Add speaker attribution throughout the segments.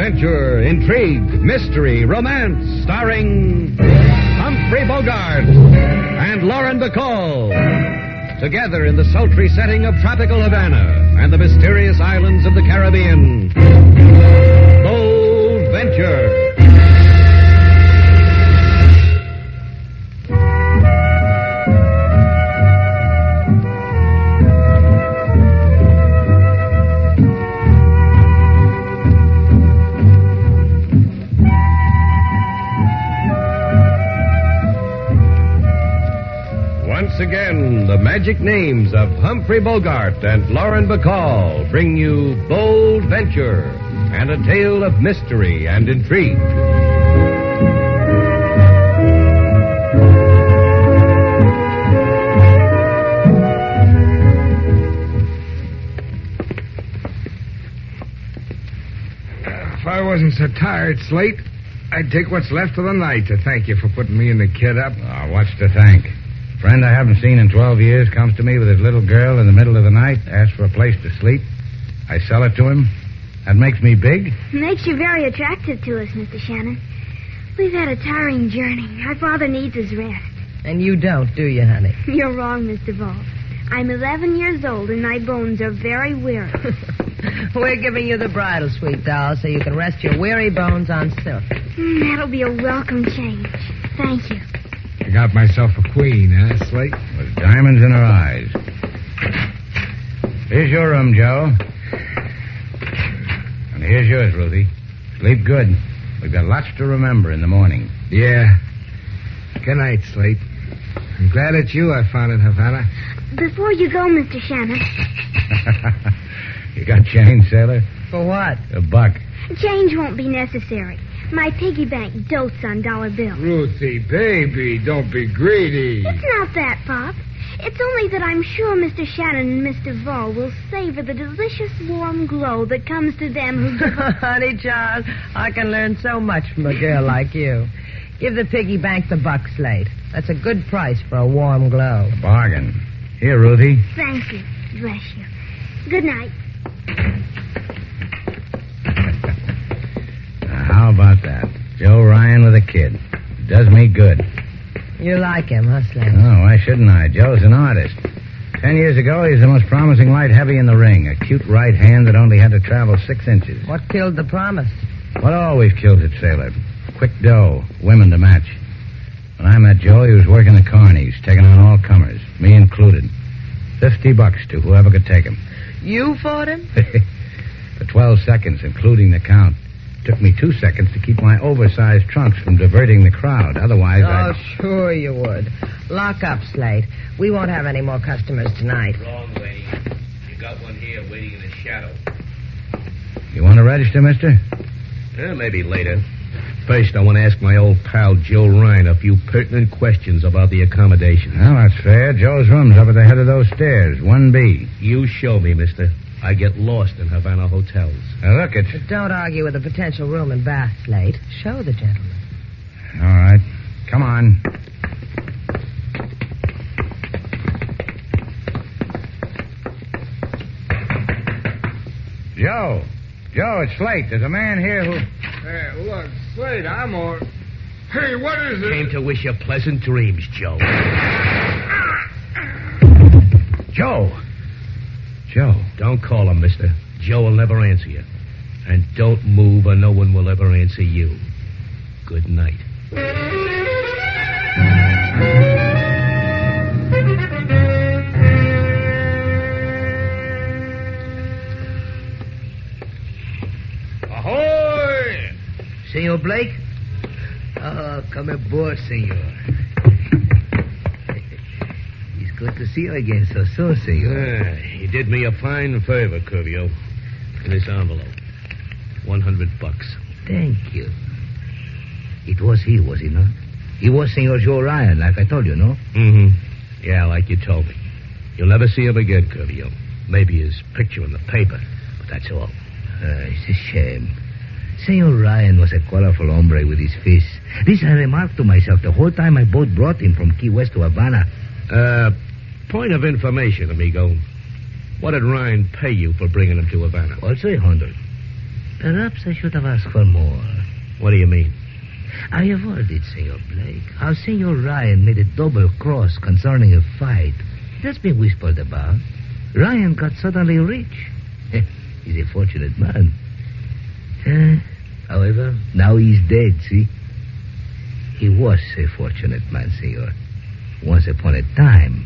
Speaker 1: adventure, intrigue, mystery, romance, starring Humphrey Bogart and Lauren Bacall. Together in the sultry setting of tropical Havana and the mysterious islands of the Caribbean. Bold Venture. Once again, the magic names of Humphrey Bogart and Lauren Bacall bring you Bold Venture and a tale of mystery and intrigue.
Speaker 2: If I wasn't so tired, Slate, I'd take what's left of the night to thank you for putting me and the kid up.
Speaker 3: Oh, what's to thank? A friend I haven't seen in 12 years comes to me with his little girl in the middle of the night, asks for a place to sleep. I sell it to him. That makes me big.
Speaker 4: Makes you very attractive to us, Mr. Shannon. We've had a tiring journey. Our father needs his rest.
Speaker 5: And you don't, do you, honey?
Speaker 4: You're wrong, Mr. Ball. I'm 11 years old, and my bones are very weary.
Speaker 5: We're giving you the bridal, sweet doll, so you can rest your weary bones on silk.
Speaker 4: That'll be a welcome change. Thank you.
Speaker 2: I got myself a queen, huh, Slate?
Speaker 3: With diamonds in her eyes. Here's your room, Joe. And here's yours, Ruthie. Sleep good. We've got lots to remember in the morning.
Speaker 2: Yeah. Good night, Slate. I'm glad it's you I found in Havana.
Speaker 4: Before you go, Mr. Shannon.
Speaker 3: You got change, sailor?
Speaker 5: For what?
Speaker 3: $1.
Speaker 4: Change won't be necessary. My piggy bank dotes on dollar bills.
Speaker 2: Ruthie, baby, don't be greedy.
Speaker 4: It's not that, Pop. It's only that I'm sure Mr. Shannon and Mr. Vaux will savor the delicious warm glow that comes to them who give up.
Speaker 5: Honey, child, I can learn so much from a girl like you. Give the piggy bank the $1, Slate. That's a good price for a warm glow.
Speaker 3: A bargain. Here, Ruthie.
Speaker 4: Thank you. Bless you. Good night.
Speaker 3: How about that? Joe Ryan with a kid. Does me good.
Speaker 5: You like him, huh, Slate?
Speaker 3: Oh, why shouldn't I? Joe's an artist. 10 years ago, he was the most promising light heavy in the ring. A cute right hand that only had to travel 6 inches.
Speaker 5: What killed the promise?
Speaker 3: What always kills it, sailor? Quick dough, women to match. When I met Joe, he was working the carnies, taking on all comers, me included. $50 to whoever could take him.
Speaker 5: You fought him?
Speaker 3: For 12 seconds, including the count. Took me 2 seconds to keep my oversized trunks from diverting the crowd. Otherwise,
Speaker 5: Oh, sure you would. Lock up, Slate. We won't have any more customers tonight.
Speaker 1: Wrong way. You got one here waiting in the shadow.
Speaker 3: You want to register, mister?
Speaker 1: Maybe later. First, I want to ask my old pal Joe Ryan a few pertinent questions about the accommodation.
Speaker 3: Well, that's fair. Joe's room's up at the head of those stairs, 1B.
Speaker 1: You show me, mister. I get lost in Havana hotels.
Speaker 3: Now, look, it's...
Speaker 5: But don't argue with a potential room in Bath, Slate. Show the gentleman.
Speaker 3: All right. Come on. Joe. Joe, it's Slate. There's a man here who...
Speaker 2: Hey, look, Slate, I'm on. Hey, what is it?
Speaker 1: Came to wish you pleasant dreams, Joe.
Speaker 3: Joe. Joe.
Speaker 1: Don't call him, mister. Joe will never answer you. And don't move or no one will ever answer you. Good night.
Speaker 2: Ahoy!
Speaker 6: Senor Blake? Come aboard, senor. It's good to see you again so soon, senor.
Speaker 1: You did me a fine favor, Curvio. In this envelope. $100.
Speaker 6: Thank you. It was he, was he not? He was Senor Joe Ryan, like I told you, no?
Speaker 1: Mm-hmm. Yeah, like you told me. You'll never see him again, Curvio. Maybe his picture in the paper, but that's all.
Speaker 6: It's a shame. Senor Ryan was a colorful hombre with his fish. This I remarked to myself the whole time my boat brought him from Key West to Havana.
Speaker 1: Point of information, amigo. What did Ryan pay you for bringing him to Havana?
Speaker 6: Also $100. Perhaps I should have asked for more.
Speaker 7: What do you mean?
Speaker 6: I have heard it, Senor Blake, how Senor Ryan made a double cross concerning a fight. That's been whispered about. Ryan got suddenly rich. He's a fortunate man. However, now he's dead, see? He was a fortunate man, Senor. Once upon a time.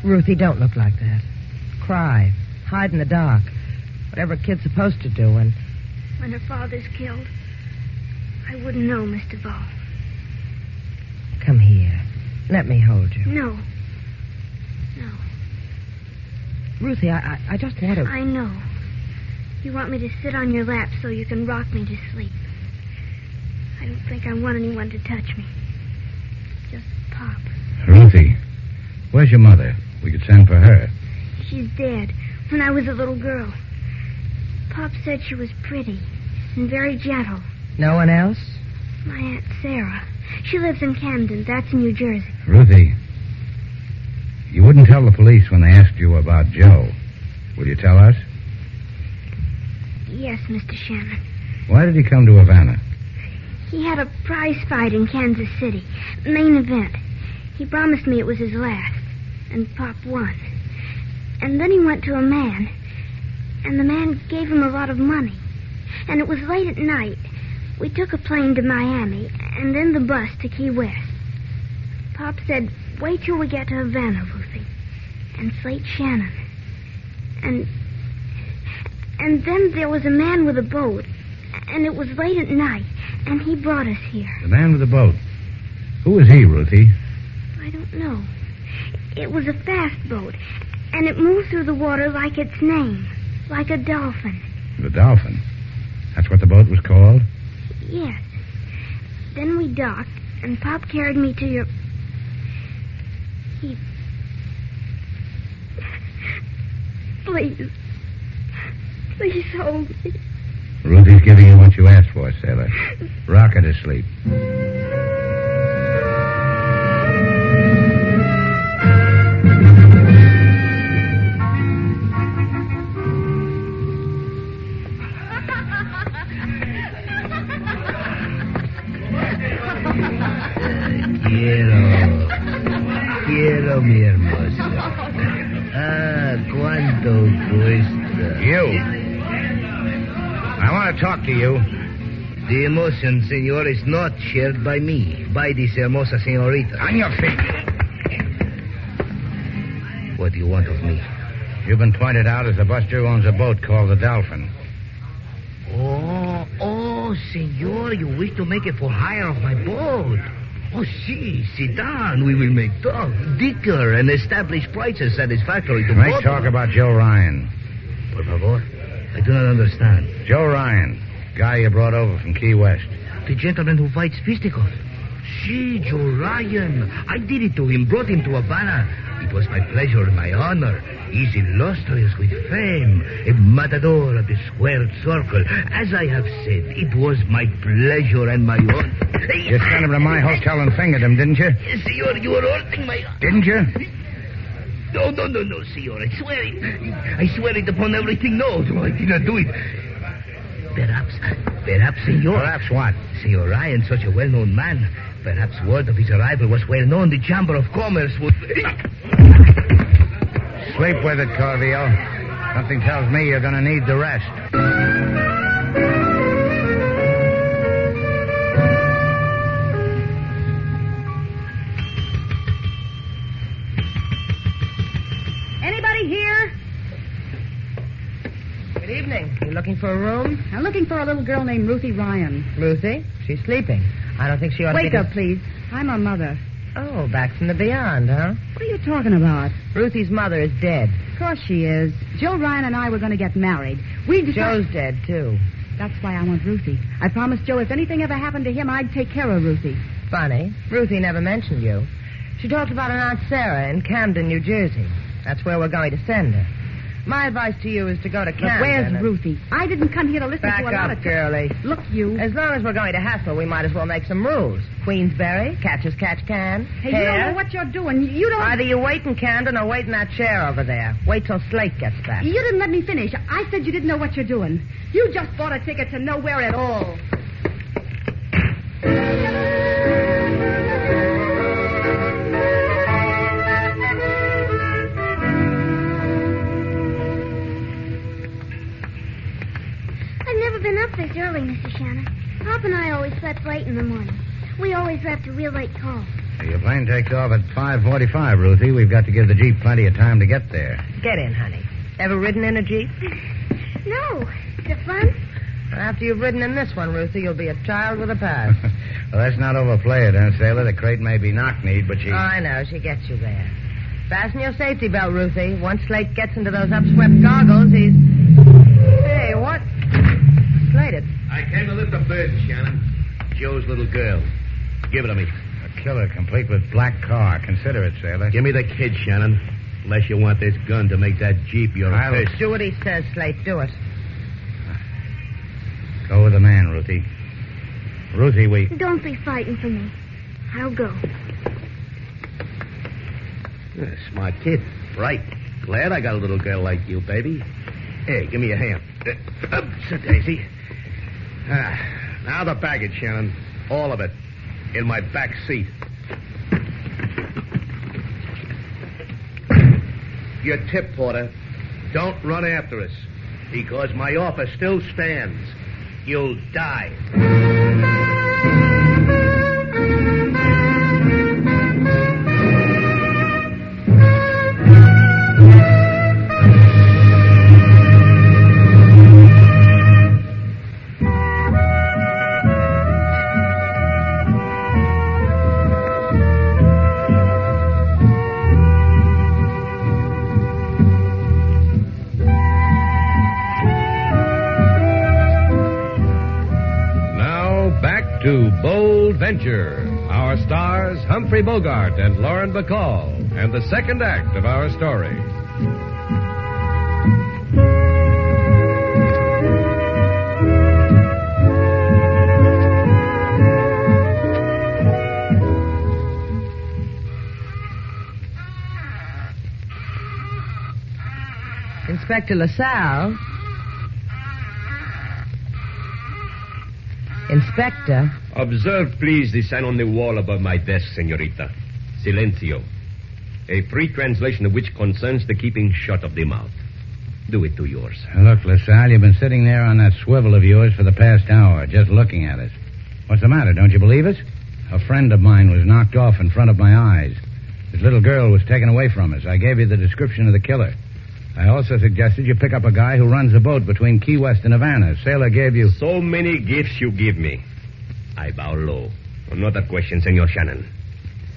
Speaker 5: Ruthie, don't look like that. Cry. Hide in the dark. Whatever a kid's supposed to do when
Speaker 4: her father's killed, I wouldn't know, Mr. Ball.
Speaker 5: Come here. Let me hold you.
Speaker 4: No.
Speaker 5: Ruthie, I just want to...
Speaker 4: I know. You want me to sit on your lap so you can rock me to sleep. I don't think I want anyone to touch me. Just Pop.
Speaker 3: Ruthie, where's your mother? We could send for her.
Speaker 4: She's dead when I was a little girl. Pop said she was pretty and very gentle.
Speaker 5: No one else?
Speaker 4: My Aunt Sarah. She lives in Camden. That's in New Jersey.
Speaker 3: Ruthie, you wouldn't tell the police when they asked you about Joe. Will you tell us?
Speaker 4: Yes, Mr. Shannon.
Speaker 3: Why did he come to Havana?
Speaker 4: He had a prize fight in Kansas City. Main event. He promised me it was his last. And Pop won. And then he went to a man. And the man gave him a lot of money. And it was late at night. We took a plane to Miami and then the bus to Key West. Pop said, wait till we get to Havana, Ruthie. And Slate Shannon. And then there was a man with a boat. And it was late at night. And he brought us here.
Speaker 3: The man with the boat. Who was he, Ruthie?
Speaker 4: I don't know. It was a fast boat. And it moved through the water like its name. Like a dolphin.
Speaker 3: The Dolphin? That's what the boat was called?
Speaker 4: Yes. Then we docked, and Pop carried me to your... Please. Please hold me.
Speaker 3: Ruthie's giving you what you asked for, sailor. Rock her to sleep.
Speaker 6: Quiero, mi hermosa. ¿Cuánto cuesta?
Speaker 3: You. I want to talk to you.
Speaker 6: The emotion, senor, is not shared by me, by this hermosa senorita.
Speaker 3: On your feet.
Speaker 6: What do you want of me?
Speaker 3: You've been pointed out as the buster who owns a boat called the Dolphin.
Speaker 6: Oh, senor, you wish to make it for hire of my boat. Oh, si, sit down. We will make talk, dicker, and establish prices satisfactory to both.
Speaker 3: Let's talk about Joe Ryan.
Speaker 6: Por favor. I do not understand.
Speaker 3: Joe Ryan, guy you brought over from Key West.
Speaker 6: The gentleman who fights fisticuffs. Si, Joe Ryan. I did it to him, brought him to Havana. It was my pleasure and my honor. He's illustrious with fame, a matador of the squared circle. As I have said, it was my pleasure and my honor.
Speaker 3: You sent him to my hotel and fingered him, didn't you?
Speaker 6: Senor, you are hurting my...
Speaker 3: Didn't you?
Speaker 6: No, senor. I swear it upon everything. No, I did not do it. Perhaps, senor.
Speaker 3: Perhaps what?
Speaker 6: Senor Ryan, such a well-known man. Perhaps word of his arrival was well known. The Chamber of Commerce would...
Speaker 3: Sleep with it, Corvio. Something tells me you're going to need the rest.
Speaker 8: Anybody here?
Speaker 5: Good evening. You looking for a room?
Speaker 8: I'm looking for a little girl named Ruthie Ryan.
Speaker 5: Ruthie? She's sleeping. I don't think she ought to
Speaker 8: Wake up, please. I'm her mother.
Speaker 5: Oh, back from the beyond, huh?
Speaker 8: What are you talking about?
Speaker 5: Ruthie's mother is dead.
Speaker 8: Of course she is. Joe Ryan and I were going to get married.
Speaker 5: Joe's dead, too.
Speaker 8: That's why I want Ruthie. I promised Joe if anything ever happened to him, I'd take care of Ruthie.
Speaker 5: Funny. Ruthie never mentioned you. She talked about an Aunt Sarah in Camden, New Jersey. That's where we're going to send her. My advice to you is to go to
Speaker 8: But
Speaker 5: Camden.
Speaker 8: where's Ruthie? I didn't come here to listen
Speaker 5: Back
Speaker 8: to a lot
Speaker 5: up,
Speaker 8: of...
Speaker 5: girlie.
Speaker 8: Look, you.
Speaker 5: As long as we're going to hassle, we might as well make some rules. Queensberry, catch as catch can.
Speaker 8: Hey, you don't know what you're doing. You don't...
Speaker 5: Either you wait in Camden or wait in that chair over there. Wait till Slate gets back.
Speaker 8: You didn't let me finish. I said you didn't know what you're doing. You just bought a ticket to nowhere at all.
Speaker 4: I've never been up this early, Mr. Shannon. Pop and I always slept late in the morning. We always left a real late call.
Speaker 3: Your plane takes off at 5:45, Ruthie. We've got to give the Jeep plenty of time to get there.
Speaker 5: Get in, honey. Ever ridden in a Jeep?
Speaker 4: No. Is it fun?
Speaker 5: After you've ridden in this one, Ruthie, you'll be a child with a past.
Speaker 3: Well, let's not overplay it, huh, Sailor? The crate may be knock-kneed, but she...
Speaker 5: Oh, I know. She gets you there. Fasten your safety belt, Ruthie. Once Slate gets into those upswept goggles, he's... Hey, what? Slate it.
Speaker 6: I came to lift a burden, Shannon. Joe's little girl. Give it to me.
Speaker 3: A killer complete with black car. Consider it, Sailor.
Speaker 6: Give me the kid, Shannon. Unless you want this gun to make that Jeep your fist.
Speaker 5: Do what he says, Slate. Do it.
Speaker 3: Go with the man, Ruthie. Ruthie, we...
Speaker 4: Don't be fighting for me. I'll go.
Speaker 6: Smart kid. Bright. Glad I got a little girl like you, baby. Hey, give me a hand. Sit, Daisy. Now the baggage, Shannon. All of it. In my back seat. Your tip, Porter. Don't run after us. Because my offer still stands. You'll die.
Speaker 1: To Bold Venture. Our stars, Humphrey Bogart and Lauren Bacall, and the second act of our story.
Speaker 5: Inspector LaSalle. Inspector.
Speaker 7: Observe, please, the sign on the wall above my desk, senorita. Silencio. A free translation of which concerns the keeping shut of the mouth. Do it to yours.
Speaker 3: Look, LaSalle, you've been sitting there on that swivel of yours for the past hour, just looking at us. What's the matter? Don't you believe us? A friend of mine was knocked off in front of my eyes. His little girl was taken away from us. I gave you the description of the killer. I also suggested you pick up a guy who runs a boat between Key West and Havana. Sailor gave you...
Speaker 7: So many gifts you give me. I bow low. Another question, Senor Shannon.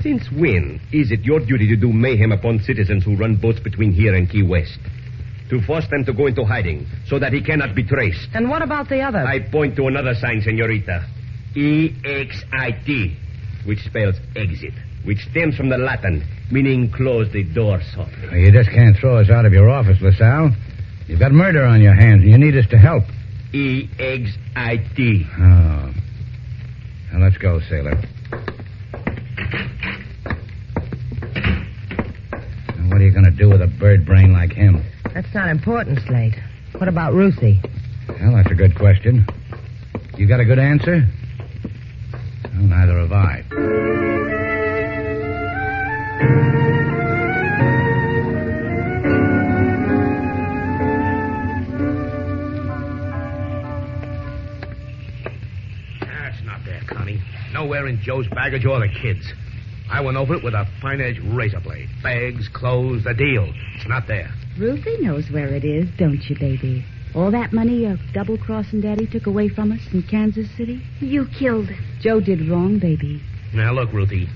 Speaker 7: Since when is it your duty to do mayhem upon citizens who run boats between here and Key West? To force them to go into hiding so that he cannot be traced.
Speaker 5: And what about the other?
Speaker 7: I point to another sign, senorita. E-X-I-T, which spells exit, which stems from the Latin, meaning close the door softly.
Speaker 3: Well, you just can't throw us out of your office, LaSalle. You've got murder on your hands, and you need us to help.
Speaker 7: E-X-I-T.
Speaker 3: Oh. Now, let's go, Sailor. Now, what are you going to do with a bird brain like him?
Speaker 5: That's not important, Slate. What about Ruthie?
Speaker 3: Well, that's a good question. You got a good answer? Well, neither have I.
Speaker 6: That's not there, Connie. Nowhere in Joe's baggage or the kids. I went over it with a fine-edged razor blade. Bags, clothes, the deal. It's not there.
Speaker 8: Ruthie knows where it is, don't you, baby? All that money your double-crossing daddy took away from us in Kansas City?
Speaker 4: You killed him.
Speaker 8: Joe did wrong, baby.
Speaker 6: Now, look, Ruthie.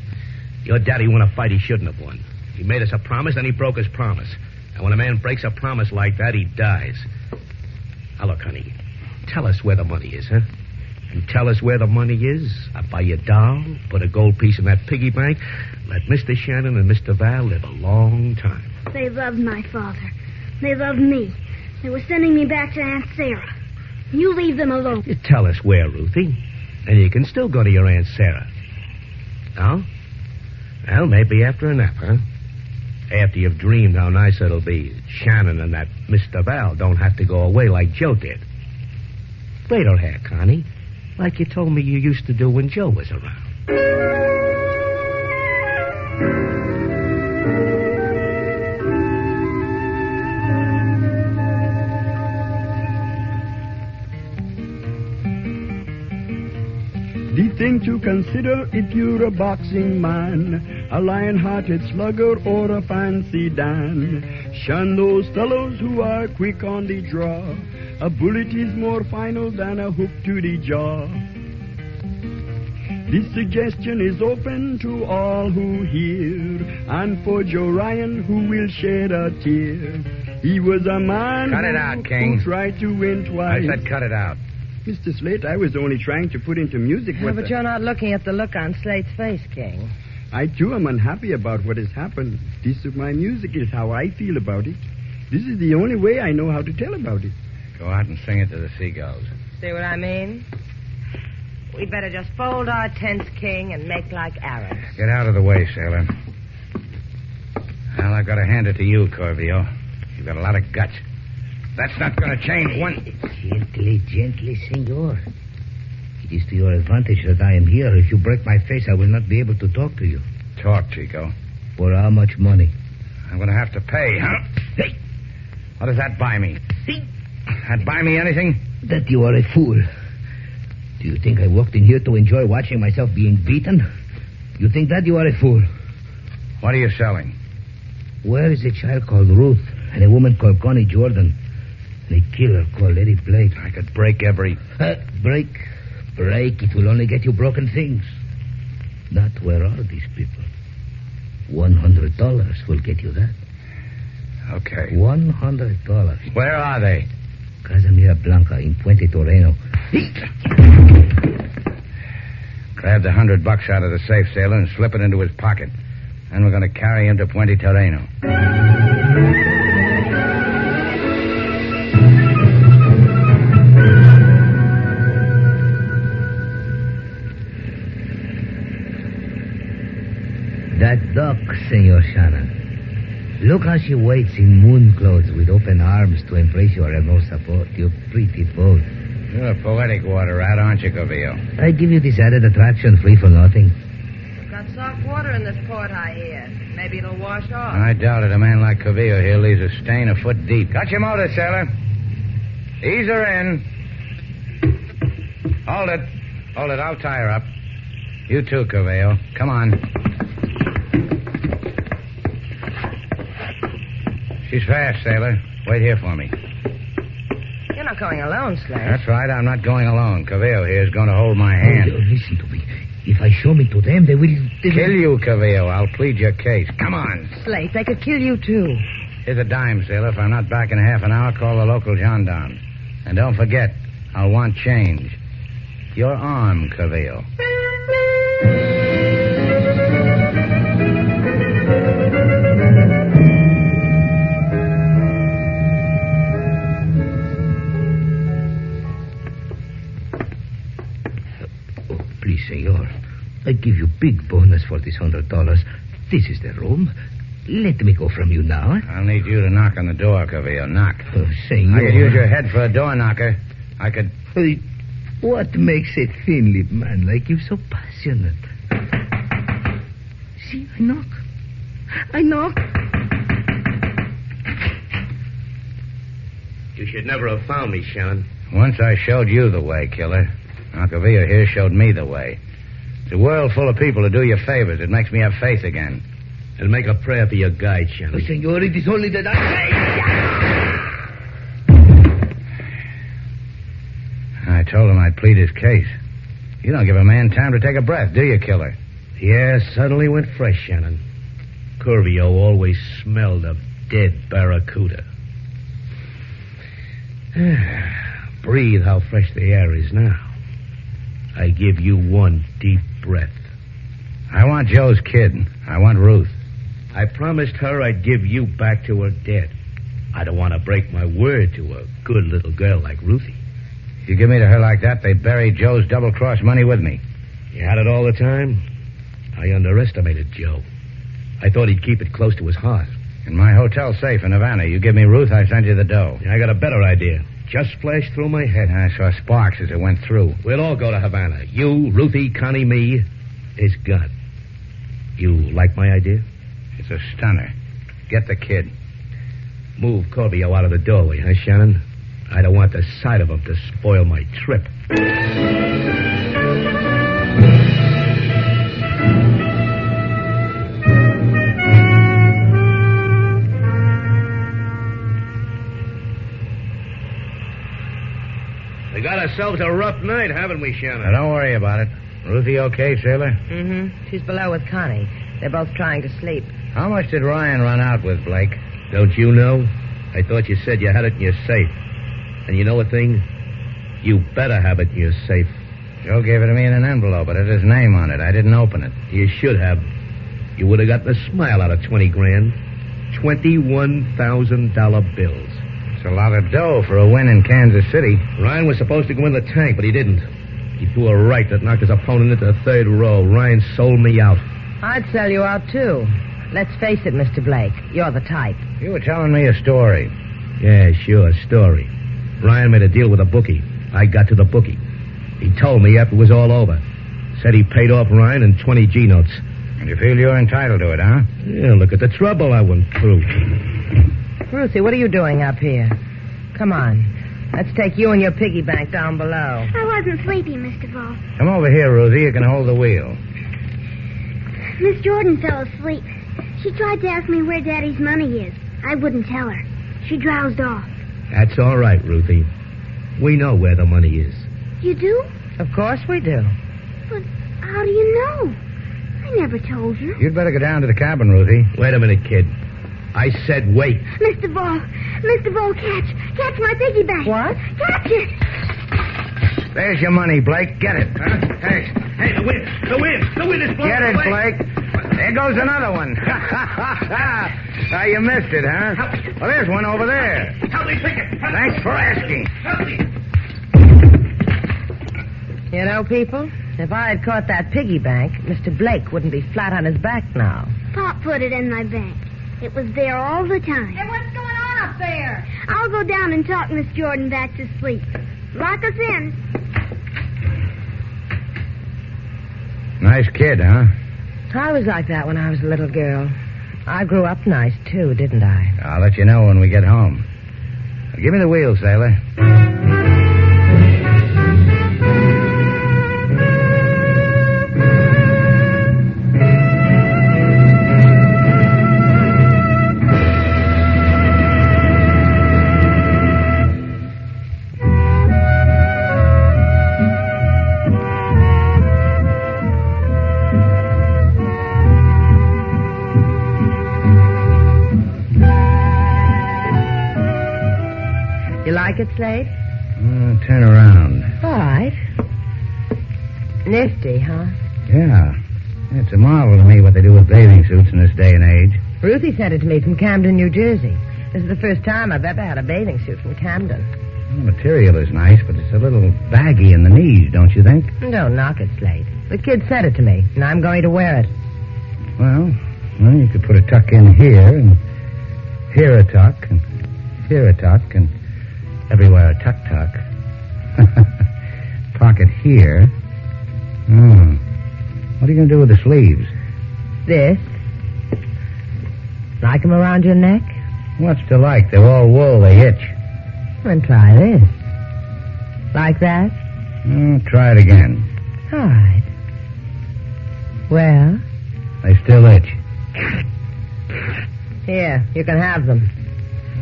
Speaker 6: Your daddy won a fight he shouldn't have won. He made us a promise, then he broke his promise. And when a man breaks a promise like that, he dies. Now, look, honey. Tell us where the money is, huh? You tell us where the money is, I'll buy you a doll, put a gold piece in that piggy bank, let Mr. Shannon and Mr. Val live a long time.
Speaker 4: They loved my father. They love me. They were sending me back to Aunt Sarah. You leave them alone.
Speaker 6: You tell us where, Ruthie. And you can still go to your Aunt Sarah. No? Well, maybe after a nap, huh? After you've dreamed how nice it'll be. Shannon and that Mr. Val don't have to go away like Joe did. Braid her hair, Connie. Like you told me you used to do when Joe was around.
Speaker 9: The thing to consider if you're a boxing man, a lion-hearted slugger or a fancy Dan. Shun those fellows who are quick on the draw. A bullet is more final than a hook to the jaw. This suggestion is open to all who hear, and for Joe Ryan who will shed a tear. He was a man
Speaker 3: Cut it out, King.
Speaker 9: who tried to win twice.
Speaker 3: I said cut it out.
Speaker 9: Mr. Slate, I was only trying to put into music what
Speaker 5: But you're not looking at the look on Slate's face, King.
Speaker 9: I, too, am unhappy about what has happened. This of my music is how I feel about it. This is the only way I know how to tell about it.
Speaker 3: Go out and sing it to the seagulls.
Speaker 5: See what I mean? We'd better just fold our tents, King, and make like Arabs.
Speaker 3: Get out of the way, sailor. Well, I've got to hand it to you, Corvio. You've got a lot of guts. That's not going to change one...
Speaker 6: Gently, senor. It is to your advantage that I am here. If you break my face, I will not be able to talk to you.
Speaker 3: Talk, Chico.
Speaker 6: For how much money?
Speaker 3: I'm going to have to pay, huh?
Speaker 6: Hey!
Speaker 3: What does that buy me?
Speaker 6: See?
Speaker 3: That buy me anything?
Speaker 6: That you are a fool. Do you think I walked in here to enjoy watching myself being beaten? You think that you are a fool?
Speaker 3: What are you selling?
Speaker 6: Where is a child called Ruth and a woman called Connie Jordan and a killer called Eddie Blake?
Speaker 3: I could break every...
Speaker 6: Break. It will only get you broken things. Not where are these people? $100 will get you that.
Speaker 3: Okay.
Speaker 6: $100.
Speaker 3: Where are they?
Speaker 6: Casimira Blanca in Puente Toreno.
Speaker 3: Grab the $100 out of the safe, sailor, and slip it into his pocket. Then we're going to carry him to Puente Toreno.
Speaker 6: That duck, Senor Shannon. Look how she waits in moon clothes with open arms to embrace your hermosa boat, your pretty boat.
Speaker 3: You're a poetic water rat, aren't you, Corvio?
Speaker 6: I give you this added attraction free for nothing.
Speaker 5: We've got soft water in this port, I hear. Maybe it'll wash off.
Speaker 3: I doubt it. A man like Corvio here leaves a stain a foot deep. Got your motor, sailor. Ease her in. Hold it. I'll tie her up. You too, Corvio. Come on. She's fast, sailor. Wait here for me.
Speaker 5: You're not going alone, Slate.
Speaker 3: That's right. I'm not going alone. Corvio here is going to hold my hand.
Speaker 6: Oh, listen to me. If I show me to them, they will...
Speaker 3: Kill you, Corvio. I'll plead your case. Come on.
Speaker 5: Slate, they could kill you, too.
Speaker 3: Here's a dime, sailor. If I'm not back in half an hour, call the local gendarmes. And don't forget, I'll want change. Your arm, Corvio.
Speaker 6: Please, senor. I give you big bonus for this $100. This is the room. Let me go from you now.
Speaker 3: I'll need you to knock on the door, Corvio. Knock.
Speaker 6: Oh, senor.
Speaker 3: I could use your head for a door knocker. I could...
Speaker 6: What makes a thin-lipped man like you so passionate? See, I knock.
Speaker 7: You should never have found me, Shannon.
Speaker 3: Once I showed you the way, killer. Now, Corvio here showed me the way. It's a world full of people who do you favors. It makes me have faith again.
Speaker 7: And make a prayer for your guide, Shannon.
Speaker 6: Oh, senor, it is only that
Speaker 3: I told him I'd plead his case. You don't give a man time to take a breath, do you, killer?
Speaker 7: Yeah, suddenly went fresh, Shannon. Corvio always smelled of dead barracuda. Breathe how fresh the air is now. I give you one deep breath.
Speaker 3: I want Joe's kid. I want Ruth.
Speaker 7: I promised her I'd give you back to her dead.
Speaker 6: I don't want to break my word to a good little girl like Ruthie.
Speaker 3: If you give me to her like that, they bury Joe's double-cross money with me.
Speaker 6: You had it all the time? I underestimated Joe. I thought he'd keep it close to his heart.
Speaker 3: In my hotel safe in Havana, you give me Ruth, I send you the dough.
Speaker 6: I got a better idea. Just flashed through my head.
Speaker 3: I saw sparks as it went through.
Speaker 6: We'll all go to Havana. You, Ruthie, Connie, me. It's got. You like my idea?
Speaker 3: It's a stunner. Get the kid.
Speaker 6: Move Corbio out of the doorway, huh, Shannon? I don't want the sight of him to spoil my trip. We got ourselves a rough night, haven't we, Shannon?
Speaker 3: Now, don't worry about it. Ruthie okay, sailor?
Speaker 5: Mm-hmm. She's below with Connie. They're both trying to sleep.
Speaker 3: How much did Ryan run out with, Blake?
Speaker 6: Don't you know? I thought you said you had it in your safe. And you know a thing? You better have it in your safe.
Speaker 3: Joe gave it to me in an envelope. It had his name on it. I didn't open it.
Speaker 6: You should have. You would have gotten a smile out of 20 grand. $21,000 bills.
Speaker 3: It's a lot of dough for a win in Kansas City.
Speaker 6: Ryan was supposed to go in the tank, but he didn't. He threw a right that knocked his opponent into the third row. Ryan sold me out.
Speaker 5: I'd sell you out, too. Let's face it, Mr. Blake. You're the type.
Speaker 3: You were telling me a story.
Speaker 6: Yeah, sure, story. Ryan made a deal with a bookie. I got to the bookie. He told me after it was all over. Said he paid off Ryan in 20 G notes.
Speaker 3: And you feel you're entitled to it, huh?
Speaker 6: Yeah, look at the trouble I went through.
Speaker 5: Ruthie, what are you doing up here? Come on. Let's take you and your piggy bank down below.
Speaker 4: I wasn't sleepy, Mr. Ball.
Speaker 3: Come over here, Ruthie. You can hold the wheel.
Speaker 4: Miss Jordan fell asleep. She tried to ask me where Daddy's money is. I wouldn't tell her. She drowsed off.
Speaker 6: That's all right, Ruthie. We know where the money is.
Speaker 4: You do?
Speaker 5: Of course we do.
Speaker 4: But how do you know? I never told you.
Speaker 3: You'd better go down to the cabin, Ruthie.
Speaker 6: Wait a minute, kid. I said wait.
Speaker 4: Mr. Ball, catch my piggy bank.
Speaker 5: What?
Speaker 4: Catch it.
Speaker 3: There's your money, Blake. Get it.
Speaker 6: Huh? Hey, the wind is blowing
Speaker 3: Get it,
Speaker 6: away.
Speaker 3: Blake. There goes another one. Now, you missed it, huh? Well, there's one over there.
Speaker 6: Help me pick it.
Speaker 3: Thanks for asking.
Speaker 6: Help me.
Speaker 5: You know, people, if I had caught that piggy bank, Mr. Blake wouldn't be flat on his back now.
Speaker 4: Pop put it in my bank. It was there all the time.
Speaker 5: Hey, what's going on up there?
Speaker 4: I'll go down and talk Miss Jordan back to sleep. Lock us in.
Speaker 3: Nice kid, huh?
Speaker 5: I was like that when I was a little girl. I grew up nice, too, didn't I?
Speaker 3: I'll let you know when we get home. Now, give me the wheel, sailor.
Speaker 5: Like it, Slate?
Speaker 3: Turn around.
Speaker 5: All right. Nifty, huh?
Speaker 3: Yeah. It's a marvel to me what they do with bathing suits in this day and age.
Speaker 5: Ruthie sent it to me from Camden, New Jersey. This is the first time I've ever had a bathing suit from Camden.
Speaker 3: Well, the material is nice, but it's a little baggy in the knees, don't you think?
Speaker 5: Don't knock it, Slate. The kid sent it to me, and I'm going to wear it.
Speaker 3: Well, you could put a tuck in here, and here a tuck, and here a tuck, and everywhere a tuck. Pocket here. What are you going to do with the sleeves?
Speaker 5: This. Like 'em around your neck?
Speaker 3: What's to like? They're all wool. They itch.
Speaker 5: Then try this. Like that?
Speaker 3: Try it again.
Speaker 5: All right. Well?
Speaker 3: They still itch.
Speaker 5: Here, you can have them.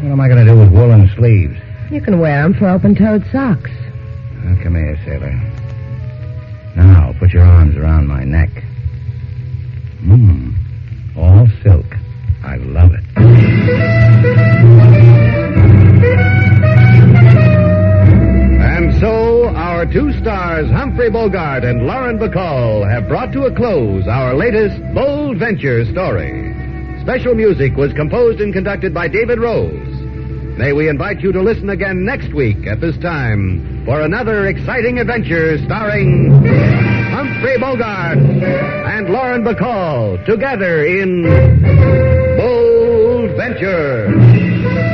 Speaker 3: What am I going to do with woolen sleeves?
Speaker 5: You can wear them for open-toed socks.
Speaker 3: Come here, sailor. Now, put your arms around my neck. All silk. I love it.
Speaker 1: And so, our two stars, Humphrey Bogart and Lauren Bacall, have brought to a close our latest bold venture story. Special music was composed and conducted by David Rose. May we invite you to listen again next week at this time for another exciting adventure starring Humphrey Bogart and Lauren Bacall together in Bold Venture.